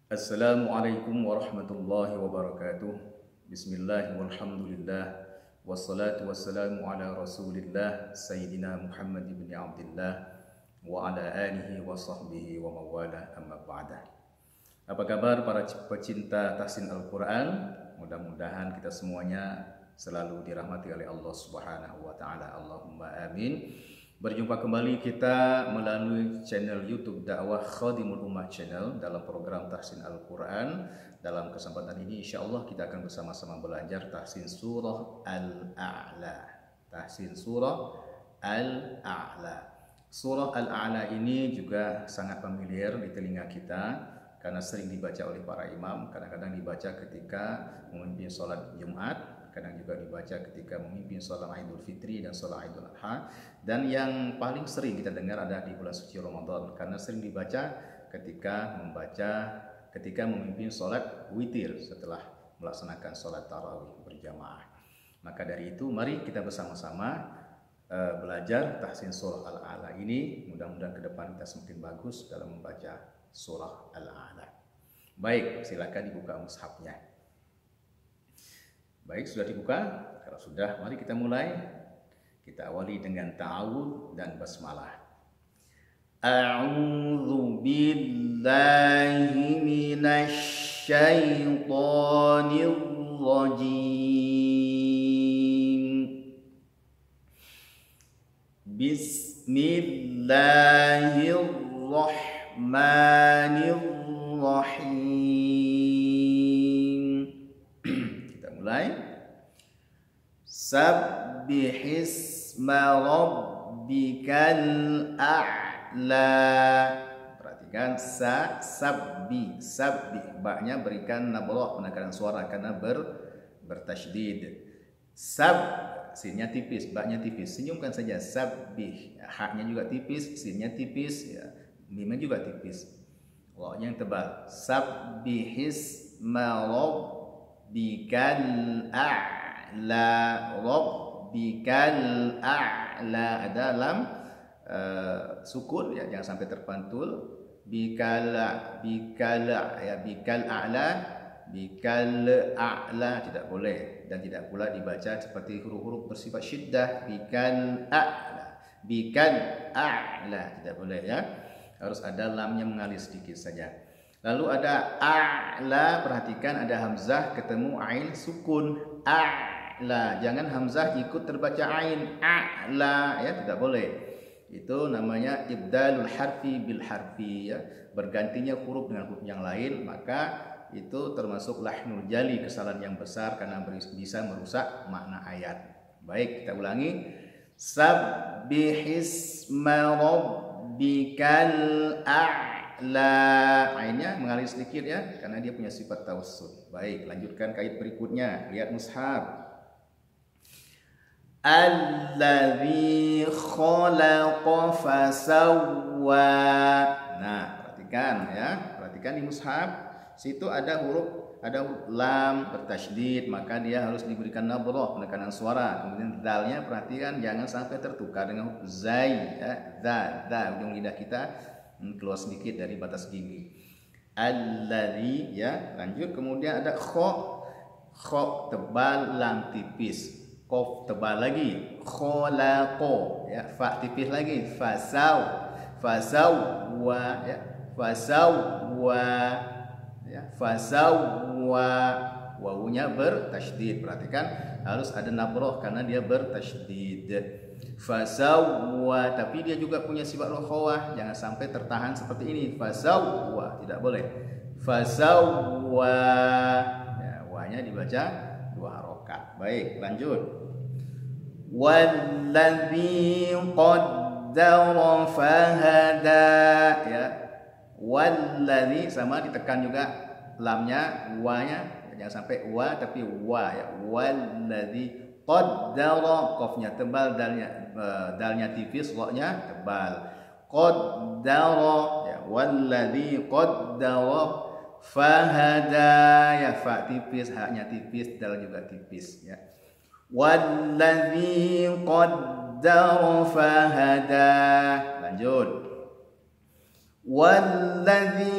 Assalamualaikum warahmatullahi wabarakatuh. Bismillah walhamdulillah wassalatu wassalamu ala rasulillah Sayyidina Muhammad ibn Abdullah wa ala alihi wa sahbihi wa mawala amma ba'da. Apa kabar para pecinta tahsin Al-Quran? Mudah-mudahan kita semuanya selalu dirahmati oleh Allah Subhanahu wa taala. Allahumma amin. Berjumpa kembali kita melalui channel YouTube Dakwah Khadimul Ummah Channel dalam program Tahsin Al-Quran. Dalam kesempatan ini insya Allah kita akan bersama-sama belajar Tahsin Surah Al-A'la. Tahsin Surah Al-A'la. Surah Al-A'la ini juga sangat familiar di telinga kita karena sering dibaca oleh para imam. Kadang-kadang dibaca ketika memimpin sholat Jumat, kadang juga dibaca ketika memimpin sholat Idul Fitri dan sholat Idul Adha. Dan yang paling sering kita dengar ada di bulan suci Ramadan karena sering dibaca ketika memimpin sholat witir setelah melaksanakan sholat tarawih berjamaah. Maka dari itu mari kita bersama-sama belajar tahsin surah Al-A'la ini. Mudah-mudahan ke depan kita semakin bagus dalam membaca surah Al-A'la. Baik, silakan dibuka mushafnya. Baik, sudah dibuka? Kalau sudah, mari kita mulai. Kita awali dengan ta'awudz dan basmalah. A'udzu billahi minasy syaithanir rajim. Bismillahirrahmanirrahim. Kita mulai. Sabbihisma rabbikal a'la. Perhatikan sabbi, ba-nya berikan nabrah penekanan suara karena bertasydid. Sinnya tipis, ba-nya tipis. Senyumkan saja sabbih. Ha-nya juga tipis, sinnya tipis, ya. Mimnya juga tipis. Ra-nya yang tebal. Sabbihisma rabbikal a'la. Rabbikal a'la. Ada lam sukun, ya, jangan sampai terpantul. Bikal a'la. Bikal a'la tidak boleh, dan tidak pula dibaca seperti huruf-huruf bersifat syiddah. Bikal a'la tidak boleh, ya. Harus ada lamnya mengalir sedikit saja. Lalu ada a'la, perhatikan ada hamzah ketemu ain sukun. A'la, jangan hamzah ikut terbaca ain. A'la, ya, tidak boleh. Itu namanya ibdalul harfi bil harfi, ya. Bergantinya huruf dengan huruf yang lain, maka itu termasuk lahnul jali, kesalahan yang besar karena bisa merusak makna ayat. Baik, kita ulangi. Sabbihisma rabbikal a'la. Ainnya mengalir sedikit, ya, karena dia punya sifat tawassul. Baik, lanjutkan kait berikutnya. Lihat mushaf. Alladzi khalaqa fasawwa. Nah, perhatikan, ya. Perhatikan di mushaf. Situ ada huruf lam bertasydid, maka dia harus diberikan nabrah penekanan suara. Kemudian dalnya perhatikan jangan sampai tertukar dengan huruf zai, ya. Za, ujung lidah kita keluar sedikit dari batas gigi. Alladzi, ya. Lanjut, kemudian ada kha tebal, lam tipis. Qaf tebal lagi. Khalaqa, ya. Fa tipis lagi. Fasawwa, ya. Fasawwa, ya. Fasawwa, wawunya bertasydid. Perhatikan harus ada nabrah karena dia bertasydid. Fasawwa, tapi dia juga punya sifat rokhawah, jangan sampai tertahan seperti ini. Fasawwa, tidak boleh. Fasawwa, ya, wa-nya dibaca 2 harokat. Baik, lanjut. Walladzi qaddara fahada, ya. Walladzi sama ditekan juga lamnya, wa-nya jangan sampai wa tapi wa, ya. Walladzi qaddara, qafnya tebal, dalnya tipis, ra-nya tebal. Qaddara, ya. Walladzi qaddara fahada, ya. Fa tipis, ha-nya tipis, dal juga tipis, ya. Walladzi qaddara fahada. Lanjut. Walladzi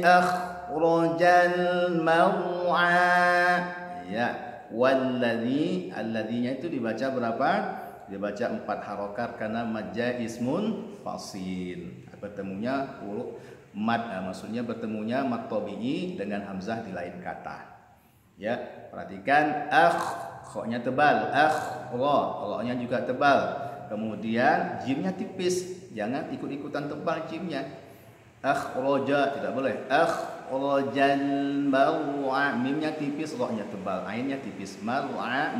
akhrajal mar'a. Ya, walladzi, alladzinya itu dibaca berapa? Dibaca 4 harokat karena madja ismun fasil. Bertemunya huruf mad, maksudnya bertemunya mad tabi'i dengan hamzah di lain kata. Ya, perhatikan khoknya tebal, ro-nya juga tebal. Kemudian jimnya tipis, jangan ikut-ikutan tebal jimnya. Akhraja tidak boleh. Akhrajal mar'a, mimnya tipis, ro-nya tebal, ainnya tipis. Mar'a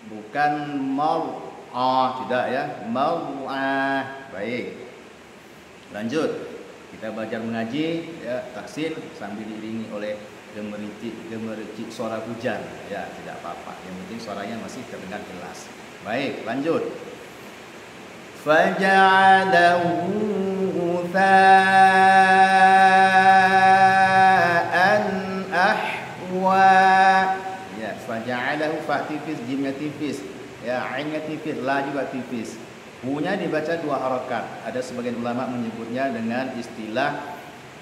bukan mar'a, tidak ya, mar'a. Baik, lanjut kita belajar mengaji ya, tahsin sambil diiringi oleh gemericik suara hujan ya, tidak apa-apa, yang penting suaranya masih terdengar jelas. Baik, lanjut. Faja'alahu ghutha'an ahwa. Faja'alahu, fa tipis, jimnya tipis, ya, ainnya tipis, la juga tipis. Hu-nya dibaca 2 harakat. Ada sebagian ulama menyebutnya dengan istilah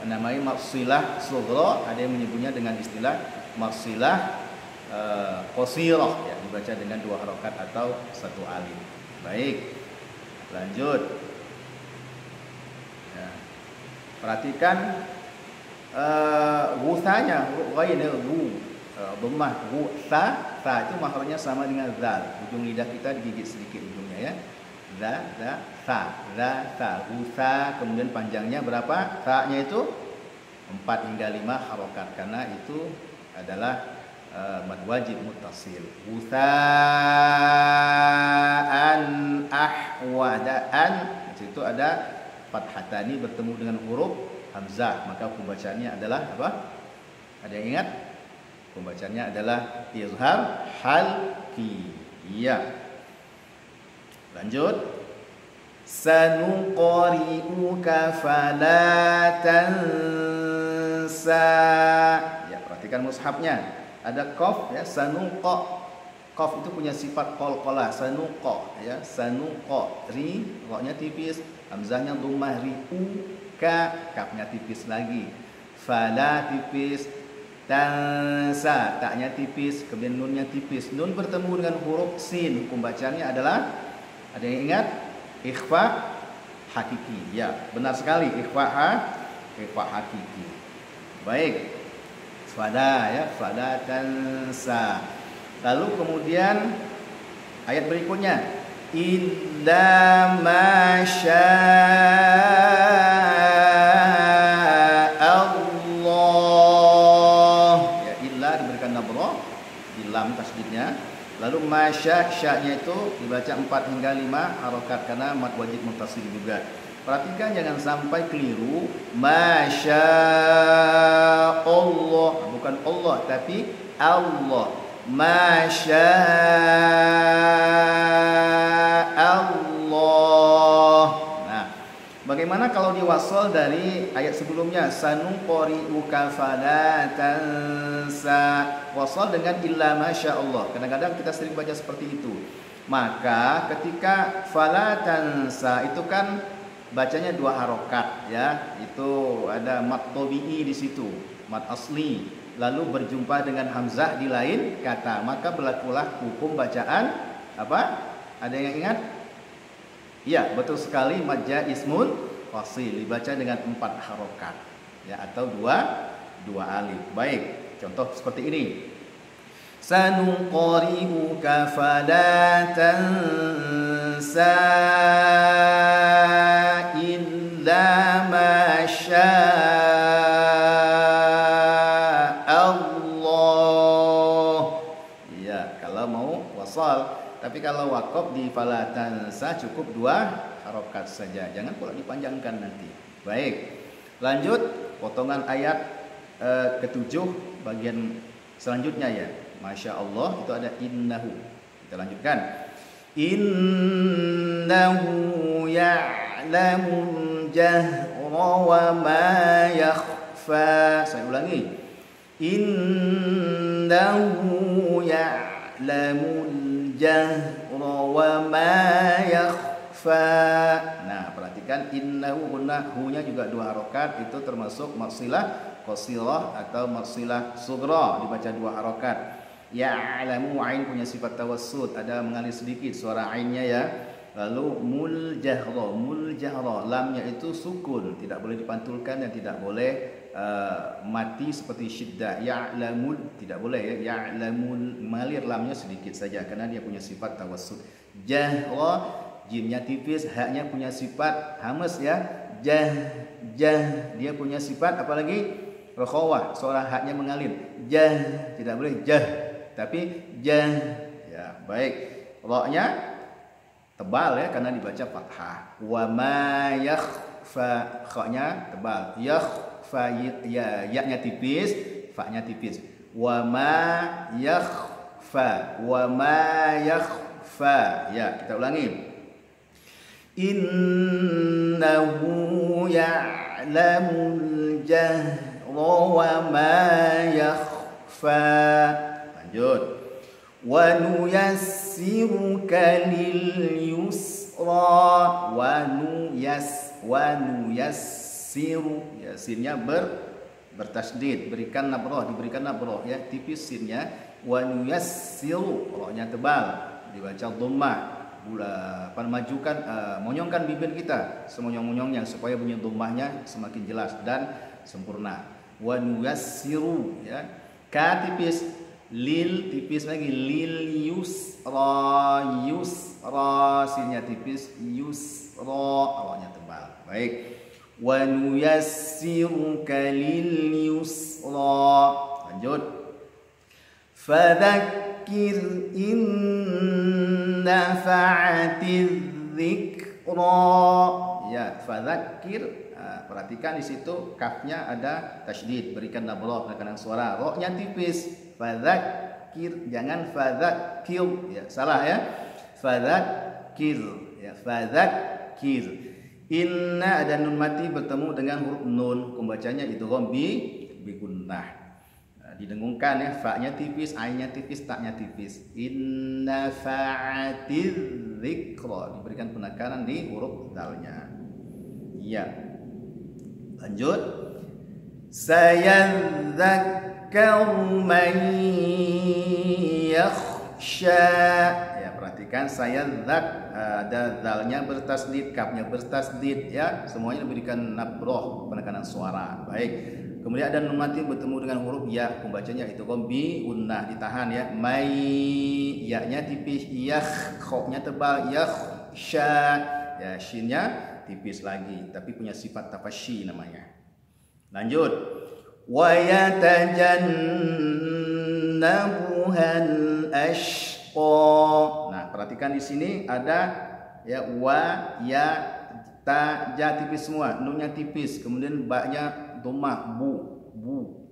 namanya mafsilah sughra, ada yang menyebutnya dengan istilah mafsilah qasirah, ya, dibaca dengan 2 harakat atau 1 alif. Baik, lanjut. Ya. Perhatikan ghusanya, huruf ghain dhammah sa itu makhrajnya sama dengan zal. Ujung lidah kita digigit sedikit ujungnya ya. Sa, ghusa, kemudian panjangnya berapa? Sa-nya itu 4 hingga 5 harokat karena itu adalah mad wajib muttasil. Ghusaan ahwa, an itu ada fathatani bertemu dengan huruf hamzah, maka pembacaannya adalah apa? Ada yang ingat? Pembacanya adalah izhar halqi. Iya. Lanjut. Sanuqri'uka fala tansa. Ya, perhatikan mushafnya. Ada qaf ya, sanuqa. Qaf itu punya sifat qalqalah, sanuqa ya, sanuqa. Ri, ra-nya tipis, hamzahnya dhammah, ri'u, ka, kafnya tipis lagi. Fala tipis, tansa, taknya tipis, kemudian nunnya tipis. Nun bertemu dengan huruf sin, pembacanya adalah, ada yang ingat? Ikhfa hakiki. Ya, benar sekali, ikhfa hakiki. Baik. Fada ya, fada tansa. Lalu kemudian ayat berikutnya, illa masya tasdidnya. Lalu masya, sya-nya itu dibaca 4 hingga 5 harokat karena mad wajib muttasil juga. Perhatikan jangan sampai keliru. Masya Allah, bukan Allah tapi Allah. Masya Allah. Nah, bagaimana kalau diwasal dari ayat sebelumnya? Sanuqri'uka fala tansa. Wasal dengan illa masya Allah. Kadang-kadang kita sering baca seperti itu. Maka ketika fala tansa itu kan bacanya 2 harokat ya. Itu ada mad tabi'i di situ, mad asli. Lalu berjumpa dengan hamzah di lain kata. Maka berlakulah hukum bacaan apa? Ada yang ingat? Ya, betul sekali, madja ismun fasil dibaca dengan 4 harokat ya, atau 2 alif. Baik. Contoh seperti ini. Sanuqri'uka fala tansa illa ma Allah. Ya, kalau mau wasal. Tapi kalau waqaf di fala tansa cukup 2 harokat saja. Jangan pula dipanjangkan nanti. Baik. Lanjut potongan ayat ke-7 bagian selanjutnya ya. Masya Allah itu ada innahu. Kita lanjutkan. Innahu ya'lamul jahra wa ma yakhfa. Saya ulangi. Innahu ya'lamul jahra wa ma yakhfa. Nah, perhatikan perhatikan innahu gunna, hu-nya juga 2 harokat, itu termasuk maksilah qasirah atau maksilah sughra, dibaca 2 harokat. Ya'lamu, ain punya sifat tawassut, ada mengalir sedikit suara ainnya ya. Lalu muljahra, lamnya itu sukun, tidak boleh dipantulkan dan tidak boleh mati seperti syiddah. Ya'lamul tidak boleh ya, ya'lamul, mengalir lamnya sedikit saja karena dia punya sifat tawassut. Jahra, jimnya tipis, haknya punya sifat hamas ya. Dia punya sifat apalagi rakhawah, suara haknya mengalir. Tidak boleh tapi ya. Baik, ra-nya tebal ya karena dibaca fathah. Wa ma yakhfa, kha-nya tebal. Yakhfa, ya-nya tipis, fa-nya tipis. Wa ma yakhfa, ya, kita ulangi. Innahu ya'lamul jahra wa ma yakhfa. Lanjut. Wa nuyassiruka lil yusra, wa nuyassiru, ya sinnya bertasdid, diberikan nabrah ya, tipis sinnya. Wa nuyassiru, ra-nya tebal, dibaca dhammah. Majukan, monyongkan bibir kita semonyong-monyongnya supaya bunyi dhammahnya semakin jelas dan sempurna. Wa nuyassiru ya, ka tipis, lil tipis lagi, lil yusra, sinnya tipis, yusra, ra-nya tebal. Baik. Wa nuyassiruka lil yusra. Lanjut. Fadzakir in nafa'atiz dzikra. Ya, fadzakir. Perhatikan di situ kafnya ada tasydid, berikan nabrah penekanan suara. Ra-nya tipis. Fadzakir, jangan fadzakir ya, salah ya. Fadzakir ya, fadzakir. Inna ada nun mati bertemu dengan huruf nun, pembacanya idgham bi gunnah. Didengungkan ya, fa-nya tipis, ainnya tipis, ta-nya tipis. Inna fa'atiz dzikra, diberikan penekanan di huruf dalnya. Iya. Lanjut. Sayadzakkaru man yakhsha. Ya, perhatikan sayadzak, ada dalnya bertasdid, kafnya bertasdid ya, semuanya diberikan nabrah penekanan suara. Baik. Kemudian ada nun mati bertemu dengan huruf ya, pembacanya itu bi unnah, ditahan ya. Mai, ya-nya tipis, kha-nya tebal, yakhsha. Ya, shinnya tipis lagi, tapi punya sifat tafasyi namanya. Lanjut. Wa yatajannabuhal ashqa. Nah, perhatikan di sini ada ya wa, ya, ta, ja tipis semua, nunnya tipis, kemudian ba-nya dhammah, bu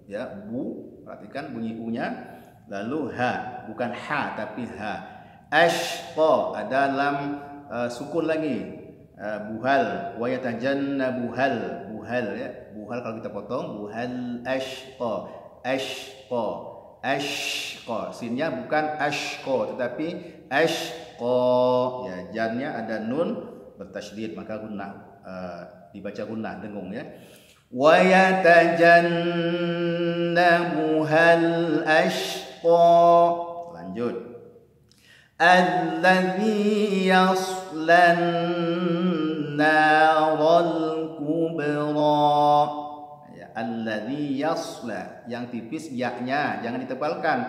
ya, bu. Perhatikan bunyi u-nya. Lalu ha, bukan ha tapi ha. Ashqa, ada lam sukun lagi. Buhal, wa yatajannabuhal, buhal ya. Buhal kalau kita potong, buhal ashqa. Sinnya bukan ashqa tetapi ashqa ya, jannya ada nun bertasydid maka gunnah, dibaca gunnah, dengung ya. Wa yatajannabuhal ashqa. Lanjut. Alladzi yaslan naral kubra. Ya, alladzi yasla, yang tipis ya-nya jangan ditebalkan,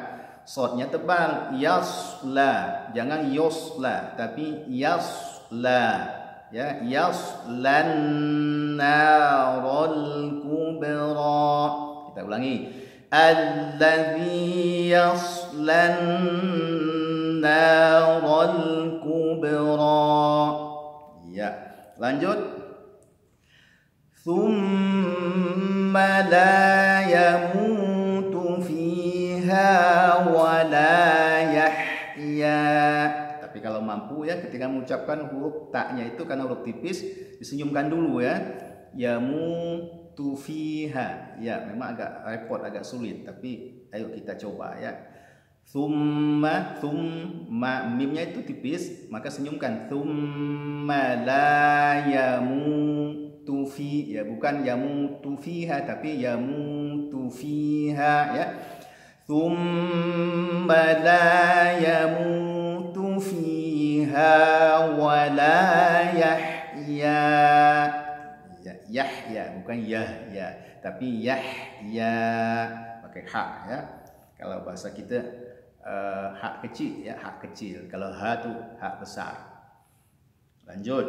shadnya tebal, yasla, jangan yosla tapi yasla ya, yaslan naral kubra. Kita ulangi. Alladzi yaslan naral kubra. Ya, lanjut. Tsumma la yamutu fiha wa la yahya. Tapi kalau mampu ya, ketika mengucapkan huruf ta-nya itu karena huruf tipis disenyumkan dulu ya. Yamutu fiha. Ya, memang agak repot, agak sulit, tapi ayo kita coba ya. mimnya itu tipis, maka senyumkan. Tsumma la yamutu fi, ya bukan yamutu fiha tapi yamutu fiha ya. Tsumma la yamutu fiha wa la yahya. Ya, yahya bukan yahya tapi yahya pakai hak ya. Kalau bahasa kita hak kecil ya, hak kecil. Kalau ha tu hak besar. Lanjut.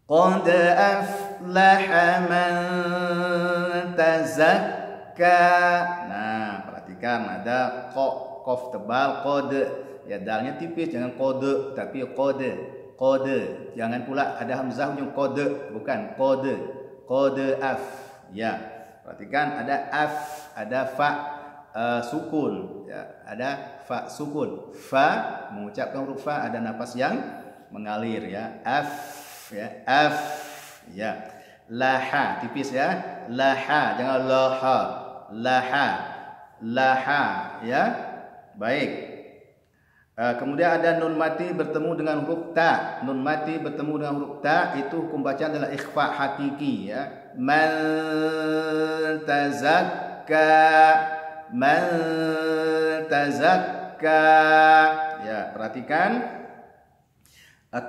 Qad aflaha man tazakka. Nah, perhatikan ada qaf tebal qad. Ya dalnya tipis, jangan qad tapi qad. Qad. Jangan pula ada hamzah ujung qad, bukan qad. Qad af. Ya. Perhatikan ada af, ada fa sukun ya, ada fa sukun. Fa mengucapkan huruf fa ada napas yang mengalir ya. Af ya, af ya. Laha tipis ya. Laha jangan laha. Laha. Laha ya. Baik. Kemudian ada nun mati bertemu dengan huruf ta. Nun mati bertemu dengan huruf ta itu hukum bacaan adalah ikhfa hakiki ya. Man tazakka. Man tazakka. Ya, perhatikan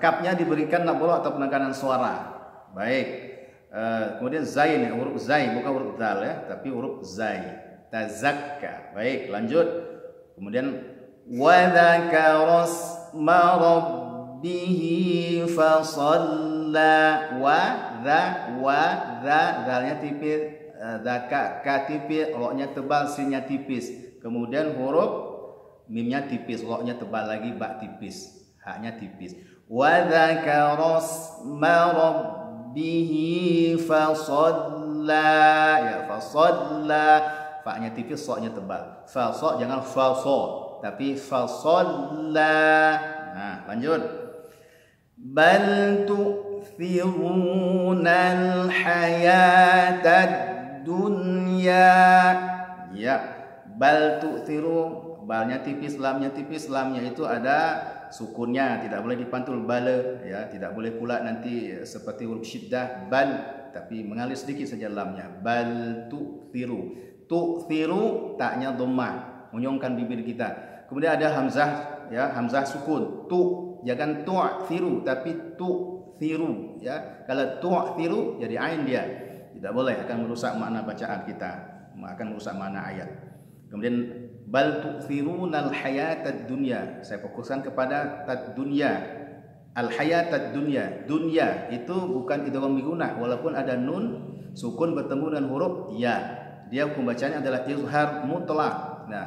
kapnya diberikan nabroh atau penekanan suara. Baik. Kemudian zai, huruf zai bukan huruf dal ya, tapi huruf zai. Tazakka. Baik, lanjut. Kemudian wa dzakara asma rabbih fa shalla. Wa zalnya tipis. Zaka ka tipis, roknya tebal, sinnya tipis. Kemudian huruf mimnya tipis, roknya tebal lagi, ba tipis, haknya tipis. Wa dzakara asma rabbih fa shalla. Ya, fa shalla. Fa-nya tipis, so-nya tebal. Fa so jangan fa so, tapi fa shalla. Nah, lanjut. Bal tu'thirunal hayatad dunya. Ya, bal tu'thiru, balnya tipis, lamnya tipis. Lamnya itu ada sukunnya, tidak boleh dipantul bala ya, tidak boleh pula nanti seperti huruf syiddah bal, tapi mengalir sedikit saja lamnya. Bal tu'thiru. Tu'thiru taknya dhammah, menyongskan bibir kita. Kemudian ada hamzah ya, hamzah sukun. Tu, jangan tu'thiru tapi tu'thiru ya. Kalau tu'thiru jadi ain dia. Tidak boleh, akan merusak makna bacaan kita, akan merusak makna ayat. Kemudian bal tu'thirunal hayatad dunya. Saya fokuskan kepada tad dunya. Al hayatad dunya. Dunya itu bukan idgham bigunah walaupun ada nun sukun bertemu dengan huruf ya. Dia hukum bacanya adalah izhar mutlaq. Nah,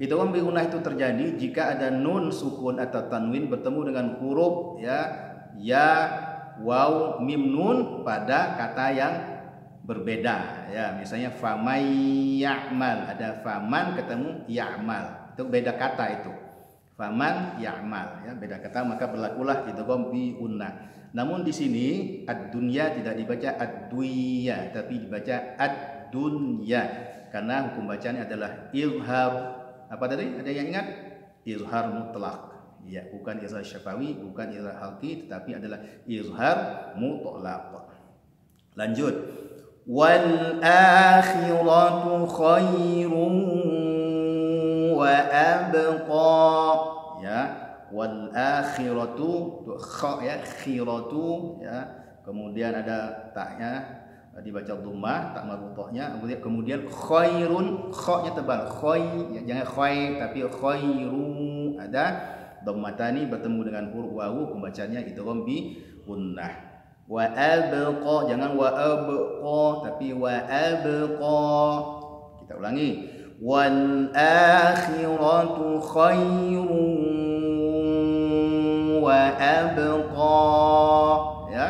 idgham bigunah itu terjadi jika ada nun sukun atau tanwin bertemu dengan huruf ya, waw, mim, nun pada kata yang berbeda ya, misalnya famay ya'mal, ada faman ketemu ya'mal, itu beda kata itu. Faman ya'mal ya, beda kata, maka berlakulah idgham bi unnah. Namun di sini ad-dunya tidak dibaca ad-duya tapi dibaca ad-dunya karena hukum bacanya adalah izhar. Apa tadi? Ada yang ingat? Izhar mutlaq. Ya, bukan izhar syafawi, bukan izhar halqi, tetapi adalah izhar mutlaq. Lanjut. Wal akhiratu khairun wa abqa. Ya, wal akhiratu kha ya, khiratu ya. Kemudian ada taknya dibaca dhammah, tak marbuthahnya. Kemudian khairun, kha-nya tebal. Khai ya, jangan khai tapi khairu. Ada dhammatani bertemu dengan huruf wawu, pembacanya idgham bi gunnah. Wa abqa, jangan wa abqa tapi wa abqa. Kita ulangi. Wal akhiratu khairun wa abqa. Ya.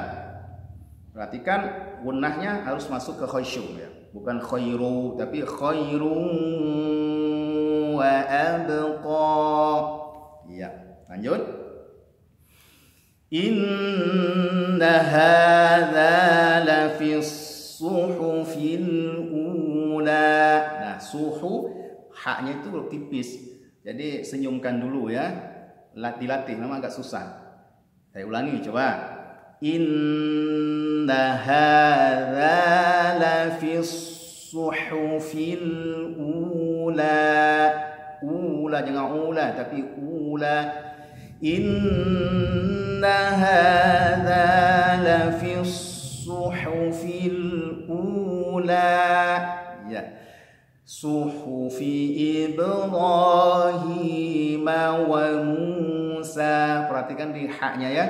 Perhatikan gunnahnya harus masuk ke khaysyum ya. Bukan khairu tapi khairun wa abqa. Ya, lanjut. Inna hadza la fi suhufil ula. Nah, suhu haknya itu tipis. Jadi senyumkan dulu ya. Dilatih, memang agak susah. Saya ulangi coba. Inna hadza lafis suhufil ula. Ula jangan ula tapi ula. Inna hadza lafis suhufil ula. Ya. Suhufi Ibrahim wa Musa. Perhatikan di haknya ya.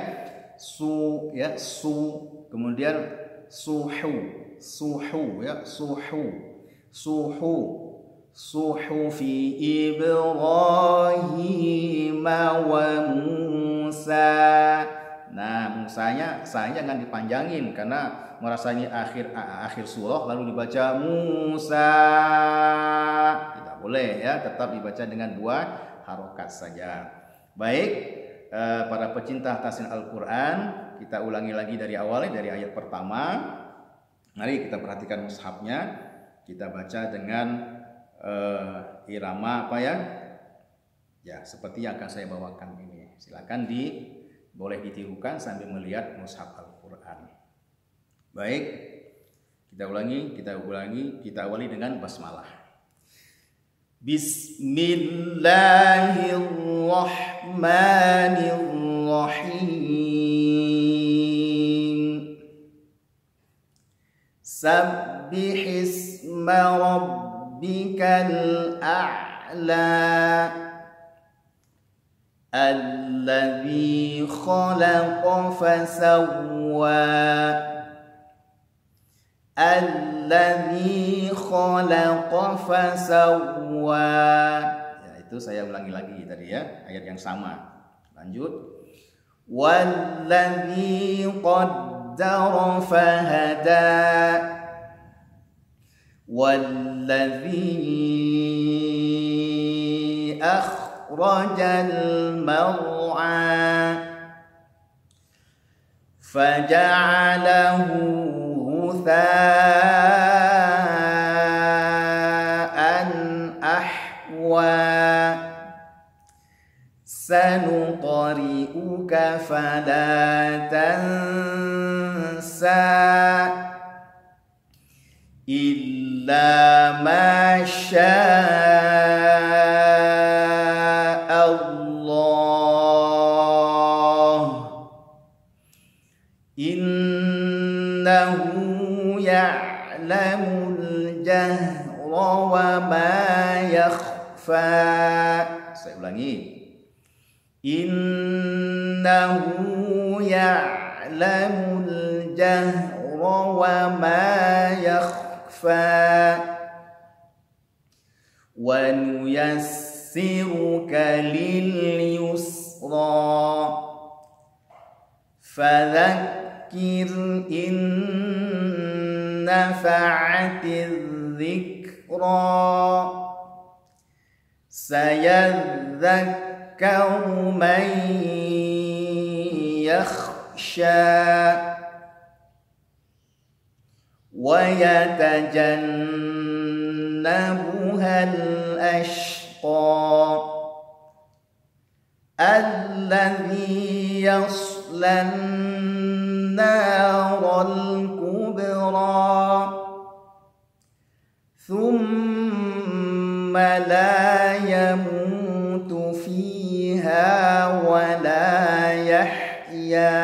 Su ya, su. Kemudian suhu. Suhu ya, suhu. Suhu. Suhufi Ibrahim wa Musa. Nah, Musanya jangan dipanjangin karena merasa ini akhir surah lalu dibaca Musa. Tidak boleh ya, tetap dibaca dengan 2 harokat saja. Baik, para pecinta tahsin Al-Quran, kita ulangi lagi dari awal, dari ayat pertama. Mari kita perhatikan mushafnya. Kita baca dengan irama apa ya? Ya, seperti yang akan saya bawakan ini. Silakan boleh ditirukan sambil melihat mushaf Al-Quran. Baik, kita awali dengan basmalah. Bismillahirrahmanirrahim. Sabbihisma rabbikal a'la. Alladzi khalaqa fasawwa. Alladzi khalaqa fasawwa. Ya, itu saya ulangi lagi tadi ya, ayat yang sama. Lanjut. Walladzi qaddara fahada. Walladzi akhrajal mar'a faja'alahu ghutha'an ahwa. Sanuqri'uka fala tansa illa ma syaa Allah. Innahu ya'lamul jahra wa ma yakhfa. Saya ulangi. Innahu ya'lamul jahra wa ma yakhfa. Wa nuyassiruka lil yusra. Fadzakkir in nafa'atiz dzikra. Sayadzakkaru man yakhsha wa yatajannabuhal ashqa alladzi yaslan naral kubra thumma la yamutu fiha wa la yahya.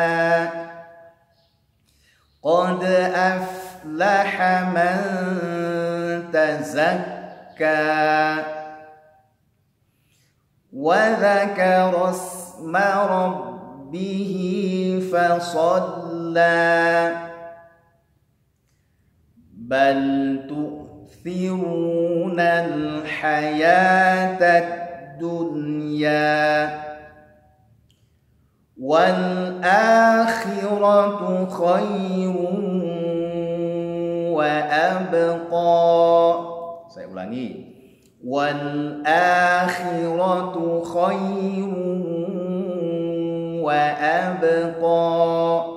Qad aflaha man tazakka wa dzakara isma rabbihi fasalla. Bal tu'thirunal hayatad dunya wal akhiratu khairun wa abqa. Saya ulangi. Wal akhiratu khairun wa abqa.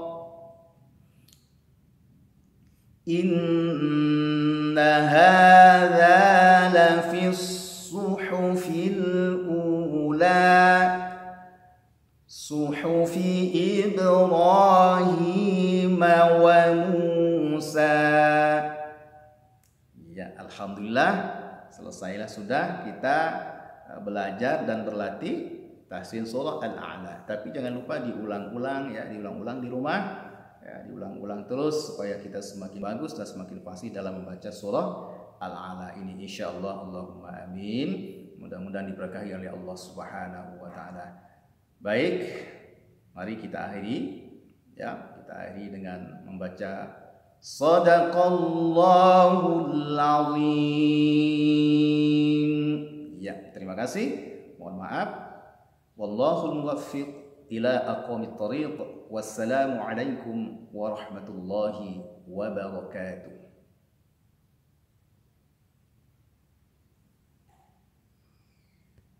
Inna hadza lafis suhufil ula. إبراهيم وموسى. Ya, alhamdulillah selesailah sudah kita belajar dan berlatih tahsin surah Al-A'la. Tapi jangan lupa diulang-ulang ya, diulang-ulang di rumah. Ya, diulang-ulang terus supaya kita semakin bagus dan semakin fasih dalam membaca surah Al-A'la ini, insyaallah. Allahumma amin. Mudah-mudahan diberkahi oleh Allah Subhanahu wa taala. Baik, mari kita akhiri ya, kita akhiri dengan membaca Shadaqallahul Azim. Ya, terima kasih. Mohon maaf. Wallahul muwaffiq ila aqwamit thariq. Wassalamu alaikum warahmatullahi wabarakatuh.